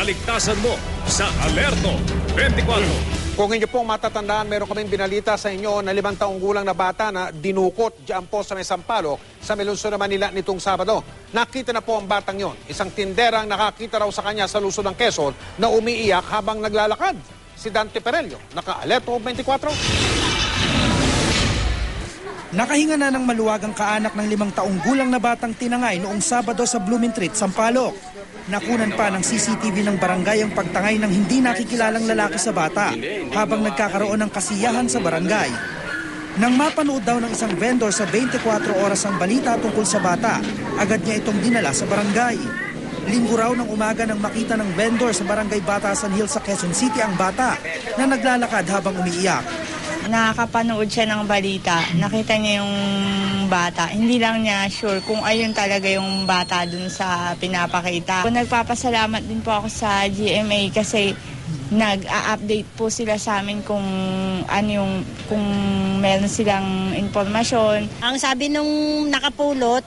kaligtasan mo sa Alerto 24. Kung inyo pong matatandaan, meron kaming binalita sa inyo na 5 taong gulang na bata na dinukot diyan po sa may Sampaloc sa may lungsod ng Manila nitong Sabado. Nakita na po ang batang yon. Isang tinderang nakakita raw sa kanya sa lungsod ng Quezon na umiiyak habang naglalakad. Si Dante Perello, naka-Alerto 24. Nakahinga na ng maluwagang kaanak ng 5 taong gulang na batang tinangay noong Sabado sa Blumentritt, Sampaloc. Nakunan pa ng CCTV ng barangay ang pagtangay ng hindi nakikilalang lalaki sa bata habang nagkakaroon ng kasiyahan sa barangay. Nang mapanood daw ng isang vendor sa 24 oras ang balita tungkol sa bata, agad niya itong dinala sa barangay. Linggo raw ng umaga nang makita ng vendor sa barangay Batasan Hills sa Quezon City ang bata na naglalakad habang umiiyak. Nakakapanood siya ng balita, nakita niya yung bata. Hindi lang niya sure kung ayun talaga yung bata dun sa pinapakita. Nagpapasalamat din po ako sa GMA kasi nag-a-update po sila sa amin kung ano yung, kung meron silang informasyon. Ang sabi nung nakapulot,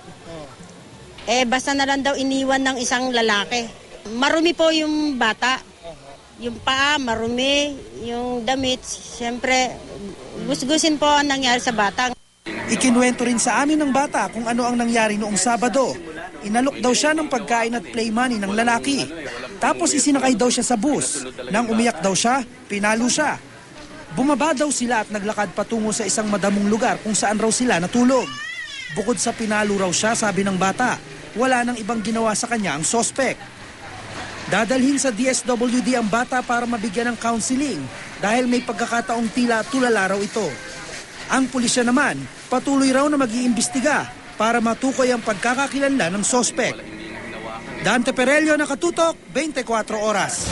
basta na lang daw iniwan ng isang lalaki. Marumi po yung bata. Yung paa, marumi, yung damit, siyempre, gusgusin po ang nangyari sa bata. Ikinuwento rin sa amin ng bata kung ano ang nangyari noong Sabado. Inalok daw siya ng pagkain at play money ng lalaki. Tapos isinakay daw siya sa bus. Nang umiyak daw siya, pinalo siya. Bumaba daw sila at naglakad patungo sa isang madamong lugar kung saan raw sila natulog. Bukod sa pinalo raw siya, sabi ng bata, wala nang ibang ginawa sa kanya ang sospek. Dadalhin sa DSWD ang bata para mabigyan ng counseling dahil may pagkakataong tila tulala raw ito. Ang pulisya naman, patuloy raw na mag-iimbestiga para matukoy ang pagkakakilanlan ng sospek. Dante Perello, nakatutok, 24 oras.